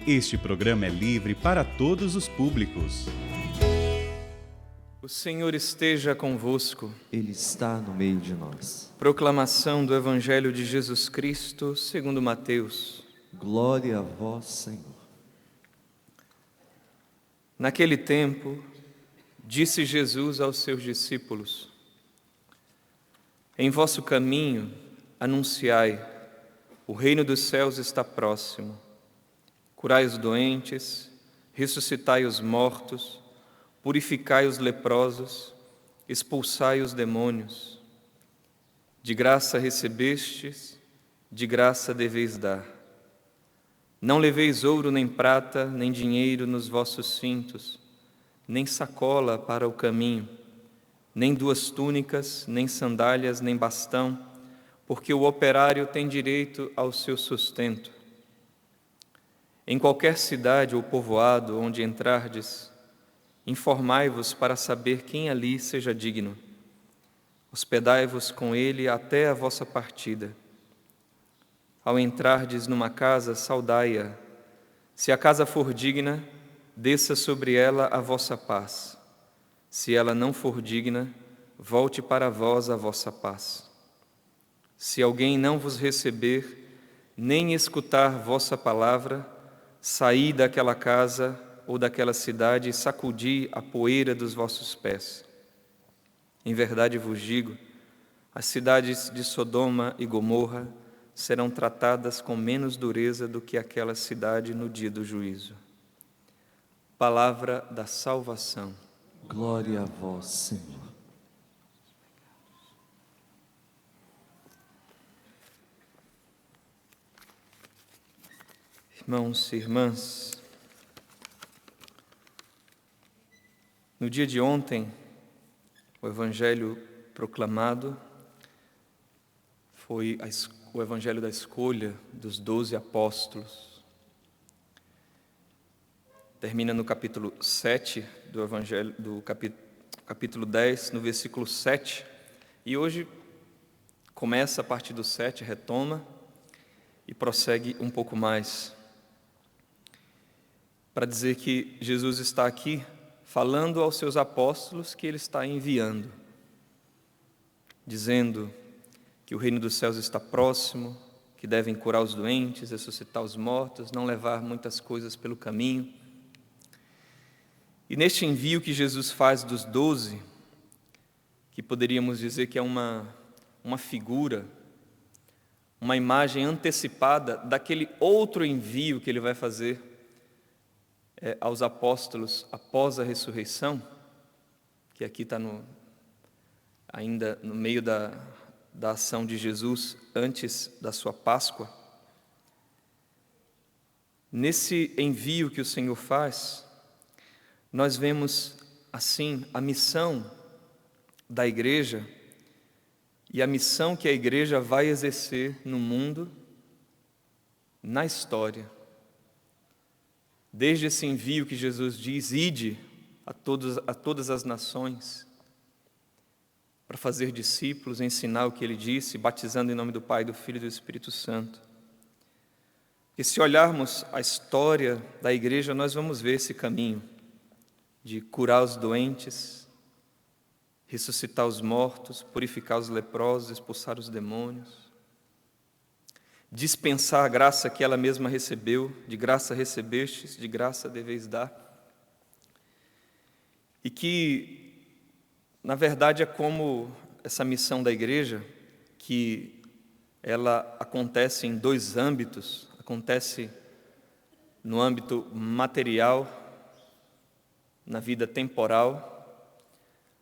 Este programa é livre para todos os públicos. O Senhor esteja convosco. Ele está no meio de nós. Proclamação do Evangelho de Jesus Cristo, segundo Mateus. Glória a vós, Senhor. Naquele tempo, disse Jesus aos seus discípulos: Em vosso caminho, anunciai, o reino dos céus está próximo. Curai os doentes, ressuscitai os mortos, purificai os leprosos, expulsai os demônios. De graça recebestes, de graça deveis dar. Não leveis ouro nem prata, nem dinheiro nos vossos cintos, nem sacola para o caminho, nem duas túnicas, nem sandálias, nem bastão, porque o operário tem direito ao seu sustento. Em qualquer cidade ou povoado onde entrardes, informai-vos para saber quem ali seja digno. Hospedai-vos com ele até a vossa partida. Ao entrardes numa casa, saudai-a. Se a casa for digna, desça sobre ela a vossa paz. Se ela não for digna, volte para vós a vossa paz. Se alguém não vos receber, nem escutar vossa palavra, saí daquela casa ou daquela cidade e sacudi a poeira dos vossos pés. Em verdade vos digo, as cidades de Sodoma e Gomorra serão tratadas com menos dureza do que aquela cidade no dia do juízo. Palavra da salvação. Glória a vós, Senhor. Irmãos e irmãs, no dia de ontem, o Evangelho proclamado foi o Evangelho da escolha dos 12 apóstolos. Termina no capítulo 7 do Evangelho, do capítulo 10, no versículo 7, e hoje começa a partir do 7, retoma e prossegue um pouco mais, para dizer que Jesus está aqui falando aos seus apóstolos que Ele está enviando, dizendo que o reino dos céus está próximo, que devem curar os doentes, ressuscitar os mortos, não levar muitas coisas pelo caminho. E neste envio que Jesus faz dos 12, que poderíamos dizer que é uma figura, uma imagem antecipada daquele outro envio que Ele vai fazer aos apóstolos após a ressurreição, que aqui está ainda no meio da ação de Jesus antes da sua Páscoa. Nesse envio que o Senhor faz, nós vemos assim a missão da igreja e a missão que a igreja vai exercer no mundo, na história. Desde esse envio que Jesus diz, ide a todas as nações, para fazer discípulos, ensinar o que Ele disse, batizando em nome do Pai, do Filho e do Espírito Santo. E se olharmos a história da igreja, nós vamos ver esse caminho de curar os doentes, ressuscitar os mortos, purificar os leprosos, expulsar os demônios, dispensar a graça que ela mesma recebeu, de graça recebestes, de graça deveis dar. E que, na verdade, é como essa missão da igreja, que ela acontece em dois âmbitos, acontece no âmbito material, na vida temporal,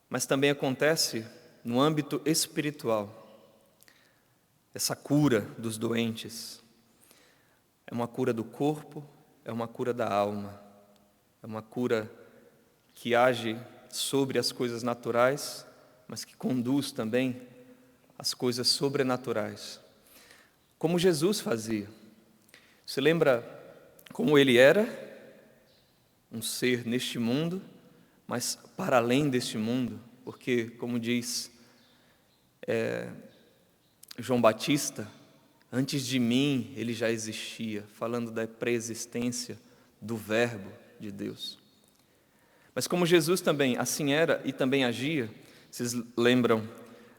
mas também acontece no âmbito espiritual. Essa cura dos doentes é uma cura do corpo, é uma cura da alma, é uma cura que age sobre as coisas naturais, mas que conduz também às coisas sobrenaturais. Como Jesus fazia. Você lembra como Ele era? Um ser neste mundo, mas para além deste mundo, porque, como diz João Batista, antes de mim ele já existia, falando da pré-existência do Verbo de Deus. Mas como Jesus também assim era e também agia, vocês lembram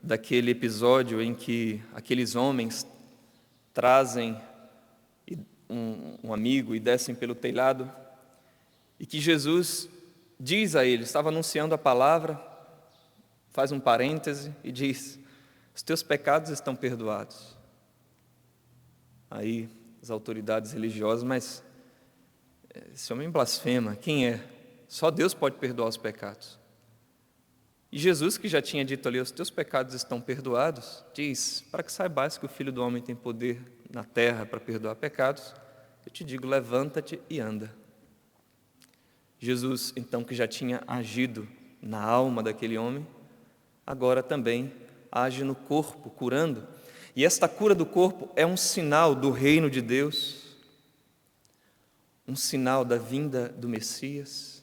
daquele episódio em que aqueles homens trazem um amigo e descem pelo telhado, e que Jesus diz a eles, estava anunciando a palavra, faz um parêntese e diz: os teus pecados estão perdoados. Aí as autoridades religiosas: mas esse homem blasfema, quem é? Só Deus pode perdoar os pecados. E Jesus, que já tinha dito ali, os teus pecados estão perdoados, diz: para que saibais que o Filho do Homem tem poder na terra para perdoar pecados, eu te digo, levanta-te e anda. Jesus, então, que já tinha agido na alma daquele homem, agora também age no corpo, curando. E esta cura do corpo é um sinal do reino de Deus, um sinal da vinda do Messias,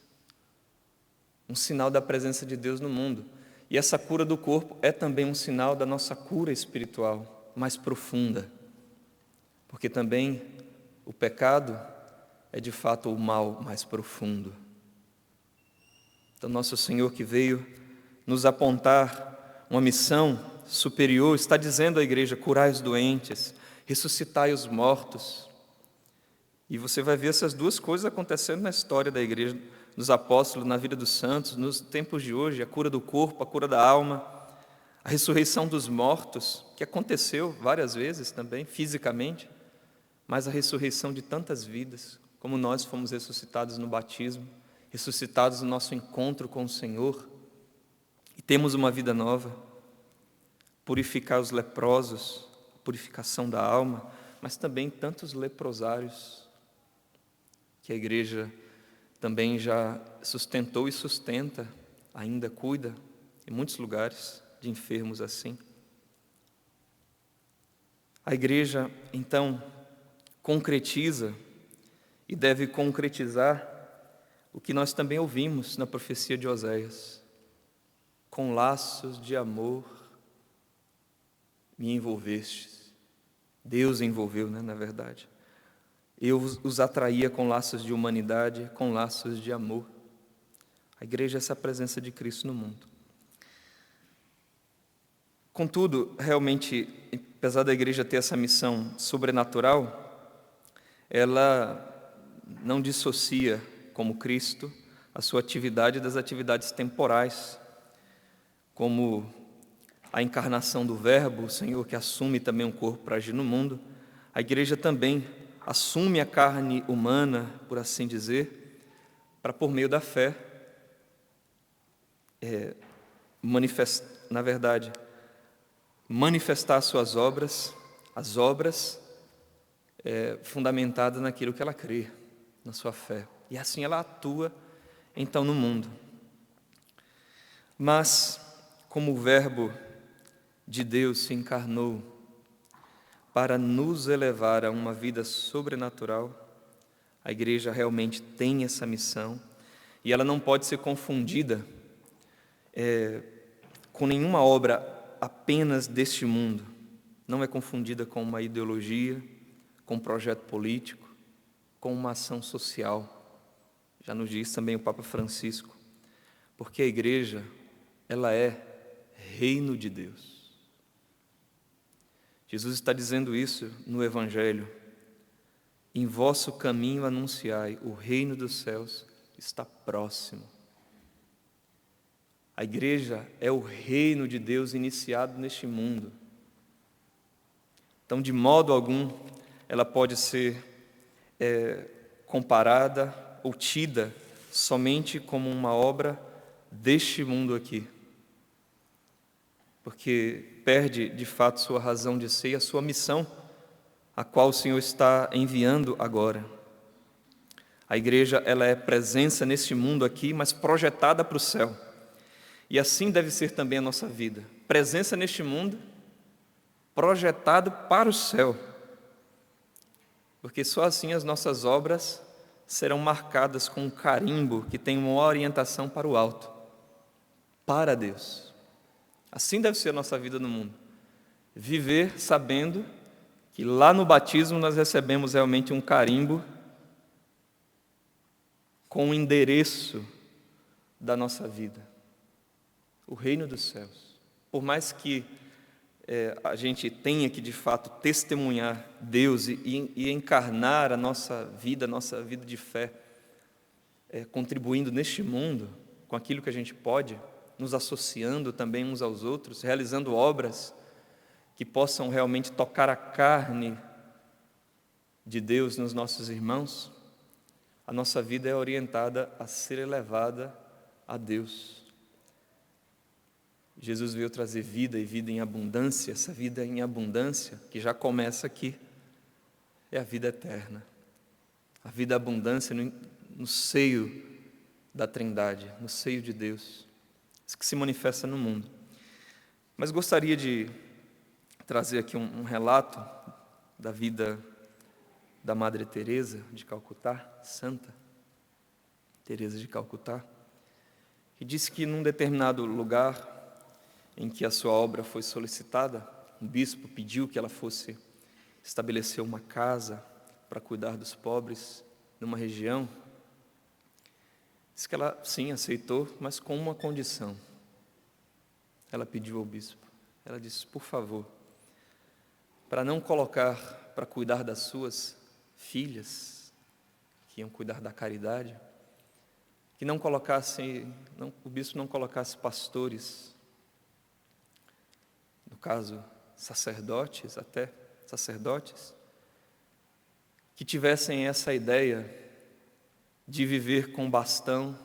um sinal da presença de Deus no mundo. E essa cura do corpo é também um sinal da nossa cura espiritual mais profunda, porque também o pecado é de fato o mal mais profundo. Então, nosso Senhor, que veio nos apontar uma missão superior, está dizendo à igreja: curai os doentes, ressuscitai os mortos. E você vai ver essas duas coisas acontecendo na história da igreja, nos apóstolos, na vida dos santos, nos tempos de hoje: a cura do corpo, a cura da alma, a ressurreição dos mortos, que aconteceu várias vezes também, fisicamente, mas a ressurreição de tantas vidas, como nós fomos ressuscitados no batismo, ressuscitados no nosso encontro com o Senhor, e temos uma vida nova. Purificar os leprosos, a purificação da alma, mas também tantos leprosários que a igreja também já sustentou e sustenta, ainda cuida em muitos lugares de enfermos assim. A igreja, então, concretiza e deve concretizar o que nós também ouvimos na profecia de Oséias: com laços de amor me envolvestes. Deus envolveu, na verdade. Eu os atraía com laços de humanidade, com laços de amor. A igreja é essa presença de Cristo no mundo. Contudo, realmente, apesar da igreja ter essa missão sobrenatural, ela não dissocia, como Cristo, a sua atividade das atividades temporais, como a encarnação do Verbo, o Senhor que assume também um corpo para agir no mundo. A igreja também assume a carne humana, por assim dizer, para, por meio da fé, manifestar suas obras, as obras fundamentadas naquilo que ela crê, na sua fé. E assim ela atua, então, no mundo. Mas, como o Verbo de Deus se encarnou para nos elevar a uma vida sobrenatural, a igreja realmente tem essa missão, e ela não pode ser confundida com nenhuma obra apenas deste mundo. Não é confundida com uma ideologia, com um projeto político, com uma ação social. Já nos diz também o Papa Francisco, porque a igreja, ela é reino de Deus. Jesus está dizendo isso no Evangelho: em vosso caminho anunciai, o reino dos céus está próximo. A igreja é o reino de Deus iniciado neste mundo. Então, de modo algum, ela pode ser comparada ou tida somente como uma obra deste mundo aqui, porque perde de fato sua razão de ser e a sua missão, a qual o Senhor está enviando agora. A igreja, ela é presença neste mundo aqui, mas projetada para o céu, e assim deve ser também a nossa vida: presença neste mundo, projetado para o céu, porque só assim as nossas obras serão marcadas com um carimbo que tem uma orientação para o alto, para Deus. Assim deve ser a nossa vida no mundo: viver sabendo que lá no batismo nós recebemos realmente um carimbo com o endereço da nossa vida, o reino dos céus. Por mais que a gente tenha que, de fato, testemunhar Deus e encarnar a nossa vida de fé, contribuindo neste mundo com aquilo que a gente pode, nos associando também uns aos outros, realizando obras que possam realmente tocar a carne de Deus nos nossos irmãos, a nossa vida é orientada a ser elevada a Deus. Jesus veio trazer vida e vida em abundância. Essa vida em abundância, que já começa aqui, é a vida eterna. A vida abundância no seio da Trindade, no seio de Deus, isso que se manifesta no mundo. Mas gostaria de trazer aqui um relato da vida da Madre Teresa de Calcutá, Santa Teresa de Calcutá, que disse que num determinado lugar em que a sua obra foi solicitada, um bispo pediu que ela fosse estabelecer uma casa para cuidar dos pobres numa região. Diz que ela, sim, aceitou, mas com uma condição. Ela pediu ao bispo, ela disse, por favor, para não colocar para cuidar das suas filhas, que iam cuidar da caridade, que o bispo não colocasse pastores, no caso, sacerdotes, que tivessem essa ideia de viver com bastão,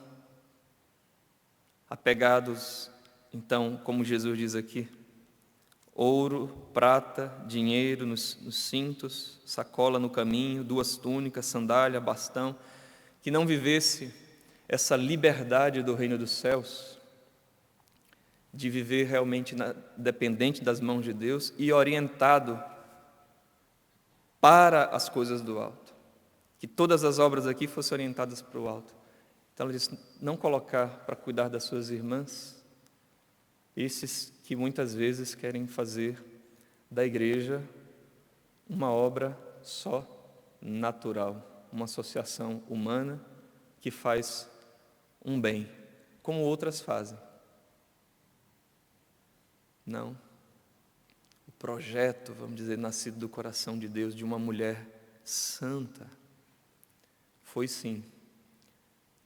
apegados, então, como Jesus diz aqui, ouro, prata, dinheiro nos cintos, sacola no caminho, 2 túnicas, sandália, bastão, que não vivesse essa liberdade do reino dos céus, de viver realmente dependente das mãos de Deus e orientado para as coisas do alto. Que todas as obras aqui fossem orientadas para o alto. Então ela disse, não colocar para cuidar das suas irmãs, esses que muitas vezes querem fazer da igreja uma obra só natural, uma associação humana que faz um bem, como outras fazem. Não. O projeto, vamos dizer, nascido do coração de Deus, de uma mulher santa, foi sim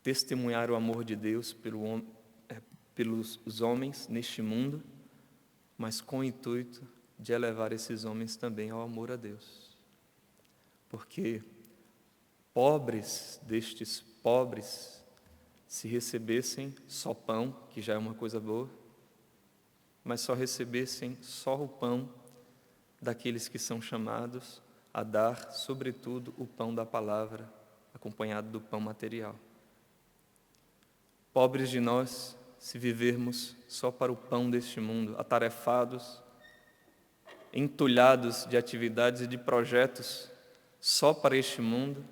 testemunhar o amor de Deus pelos homens neste mundo, mas com o intuito de elevar esses homens também ao amor a Deus. Porque pobres destes pobres, se recebessem só pão, que já é uma coisa boa, mas só recebessem só o pão daqueles que são chamados a dar, sobretudo, o pão da palavra, acompanhado do pão material. Pobres de nós, se vivermos só para o pão deste mundo, atarefados, entulhados de atividades e de projetos só para este mundo,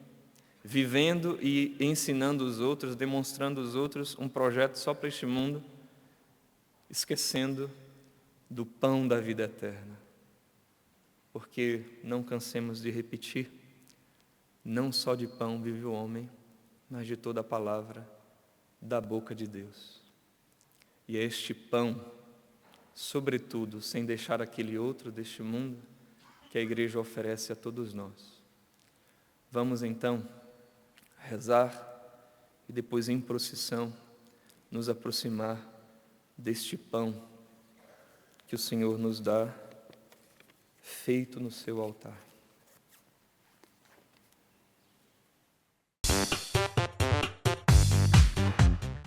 vivendo e ensinando os outros, demonstrando aos outros um projeto só para este mundo, esquecendo do pão da vida eterna. Porque não cansemos de repetir, não só de pão vive o homem, mas de toda a palavra da boca de Deus. E é este pão, sobretudo, sem deixar aquele outro deste mundo, que a igreja oferece a todos nós. Vamos então rezar e depois em procissão nos aproximar deste pão que o Senhor nos dá, feito no seu altar.